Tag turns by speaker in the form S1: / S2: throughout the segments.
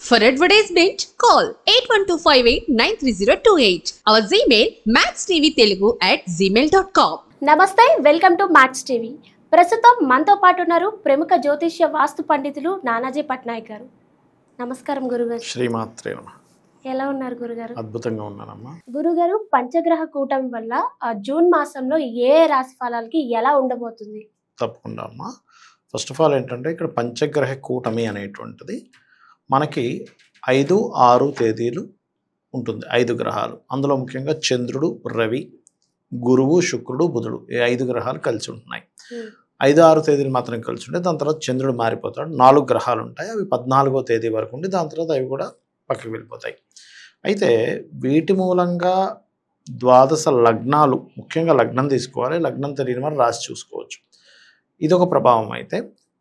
S1: For advertisement, call 8125893028. Our Gmail maxtvtelugu@gmail.com.
S2: నమస్తే, welcome to max TV. ప్రస్తుతం మనతో పాటు ఉన్నారు ప్రముఖ జ్యోతిష్య వాస్తు పండితులు నానాజీ పట్నాయక్ గారు. నమస్కారం గురుగారు.
S3: శ్రీమాత్రే నమః.
S2: ఎలా ఉన్నారు గురుగారు?
S3: అద్భుతంగా ఉన్నానమ్మా.
S2: గురుగారు, పంచగ్రహ కూటమి వల్ల జూన్ మాసంలో ఏ రాశి ఫలాలకి ఎలా ఉండబోతుంది?
S3: తప్పకుండా అమ్మా. ఫస్ట్ ఆఫ్ ఆల్ ఏంటంటే ఇక్కడ పంచగ్రహ కూటమి అనేటువంటిది మనకి 5, 6 తేదీలు ఉంటుంది. 5 గ్రహాలు, అందులో ముఖ్యంగా చంద్రుడు, రవి, గురువు, శుక్రుడు, బుధుడు, ఈ 5 గ్రహాలు కలిసి ఉంటున్నాయి. 5, 6 తేదీలు మాత్రం కలిసి ఉంటాయి. దాని తర్వాత చంద్రుడు మారిపోతాడు. 4 గ్రహాలు ఉంటాయి, అవి 14వ తేదీ వరకు ఉండి దాని తర్వాత అవి కూడా పక్కకి వెళ్ళిపోతాయి. అయితే వీటి మూలంగా ద్వాదశ లగ్నాలు, ముఖ్యంగా లగ్నం తీసుకోవాలి, లగ్నం తెలియని వారు రాసి చూసుకోవచ్చు. ఇదొక ప్రభావం. అయితే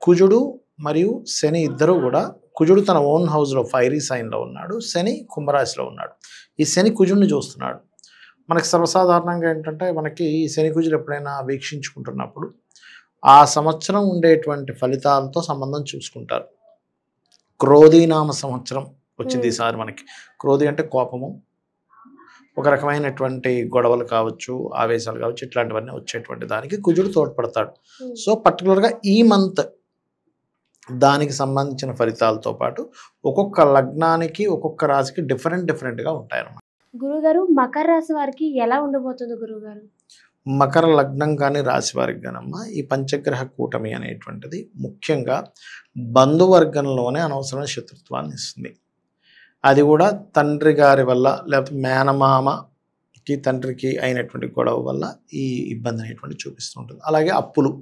S3: కుజుడు మరియు శని ఇద్దరు కూడా, కుజుడు తన ఓన్ హౌస్లో ఫైరీ సైన్లో ఉన్నాడు, శని కుంభరాశిలో ఉన్నాడు. ఈ శని కుజుడిని చూస్తున్నాడు. మనకి సర్వసాధారణంగా ఏంటంటే మనకి ఈ శని కుజుడు ఎప్పుడైనా వీక్షించుకుంటున్నప్పుడు ఆ సంవత్సరం ఉండేటువంటి ఫలితాలతో సంబంధం చూసుకుంటారు. క్రోధీనామ సంవత్సరం వచ్చింది ఈసారి మనకి. క్రోధి అంటే కోపము, ఒక రకమైనటువంటి గొడవలు కావచ్చు, ఆవేశాలు కావచ్చు, ఇట్లాంటివన్నీ వచ్చేటువంటి దానికి కుజుడు తోడ్పడతాడు. సో పర్టికులర్గా ఈ మంత్ దానికి సంబంధించిన ఫలితాలతో పాటు ఒక్కొక్క లగ్నానికి ఒక్కొక్క రాశికి డిఫరెంట్గా ఉంటాయన్నమాట.
S2: గురుగారు, మకర రాశి వారికి ఎలా ఉండబోతుంది గురుగారు?
S3: మకర లగ్నం కానీ రాశి వారికి కానమ్మా, ఈ పంచగ్రహ కూటమి అనేటువంటిది ముఖ్యంగా బంధువర్గంలోనే అనవసరమైన శత్రుత్వాన్ని ఇస్తుంది. అది కూడా తండ్రి గారి వల్ల, లేకపోతే మేనమామకి తండ్రికి అయినటువంటి గొడవ వల్ల ఈ ఇబ్బంది అనేటువంటి చూపిస్తూ ఉంటుంది. అలాగే అప్పులు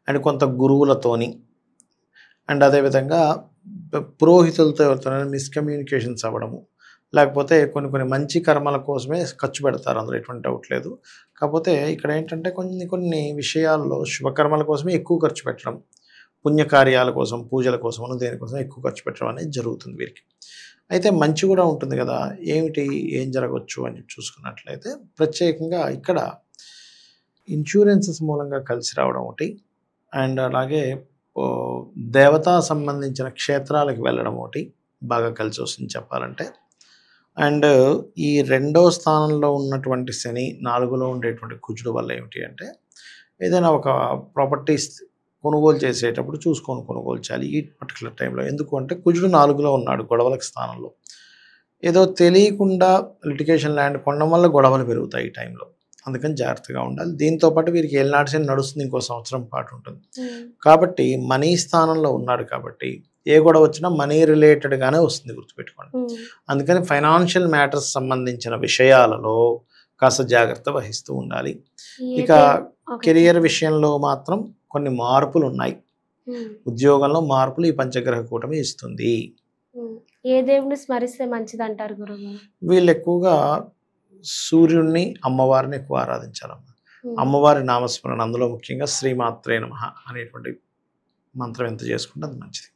S3: అండ్ కొంత గురువులతోని, అండ్ అదేవిధంగా పురోహితులతో ఎవరితోనైనా మిస్కమ్యూనికేషన్స్ అవ్వడము, లేకపోతే కొన్ని మంచి కర్మల కోసమే ఖర్చు పెడతారు, అందులో ఎటువంటి డౌట్ లేదు. కాకపోతే ఇక్కడ ఏంటంటే కొన్ని విషయాల్లో శుభకర్మల కోసమే ఎక్కువ ఖర్చు పెట్టడం, పుణ్యకార్యాల కోసం, పూజల కోసం, దేనికోసం ఎక్కువ ఖర్చు పెట్టడం అనేది జరుగుతుంది వీరికి. అయితే మంచి కూడా ఉంటుంది కదా, ఏం జరగవచ్చు అని చూసుకున్నట్లయితే ప్రత్యేకంగా ఇక్కడ ఇన్సూరెన్సెస్ మూలంగా కలిసి రావడం ఒకటి, అండ్ అలాగే దేవతా సంబంధించిన క్షేత్రాలకు వెళ్ళడం ఒకటి బాగా కలిసి వస్తుంది చెప్పాలంటే. అండ్ ఈ 2వ స్థానంలో ఉన్నటువంటి శని, 4లో ఉండేటువంటి కుజుడు వల్ల ఏమిటి అంటే ఏదైనా ఒక ప్రాపర్టీస్ కొనుగోలు చేసేటప్పుడు చూసుకొని కొనుగోలు చేయాలి ఈ పర్టికులర్ టైంలో. ఎందుకు అంటే కుజుడు 4లో ఉన్నాడు, గొడవలకు స్థానంలో. ఏదో తెలియకుండా లిటిగేషన్ ల్యాండ్ కొనడం వల్ల గొడవలు పెరుగుతాయి ఈ టైంలో, అందుకని జాగ్రత్తగా ఉండాలి. దీంతో పాటు వీరికి ఏలినాటి శని నడుస్తుంది, ఇంకో సంవత్సరం పాటు ఉంటుంది. కాబట్టి మనీ స్థానంలో ఉన్నాడు కాబట్టి ఏ గొడవ వచ్చినా మనీ రిలేటెడ్గానే వస్తుంది, గుర్తుపెట్టుకోండి. అందుకని ఫైనాన్షియల్ మ్యాటర్స్ సంబంధించిన విషయాలలో కాస్త జాగ్రత్త వహిస్తూ ఉండాలి. ఇక కెరియర్ విషయంలో మాత్రం కొన్ని మార్పులు ఉన్నాయి. ఉద్యోగంలో మార్పులు ఈ పంచగ్రహ కూటమి ఇస్తుంది.
S2: ఏ దేవుని స్మరిస్తే మంచిది అంటారు గురువు?
S3: వీళ్ళు ఎక్కువగా సూర్యుడిని, అమ్మవారిని ఎక్కువ ఆరాధించాలమ్మా. అమ్మవారి నామస్మరణ, అందులో ముఖ్యంగా శ్రీమాత్రే నమః అనేటువంటి మంత్రం ఎంత చేసుకుంటే అది మంచిది.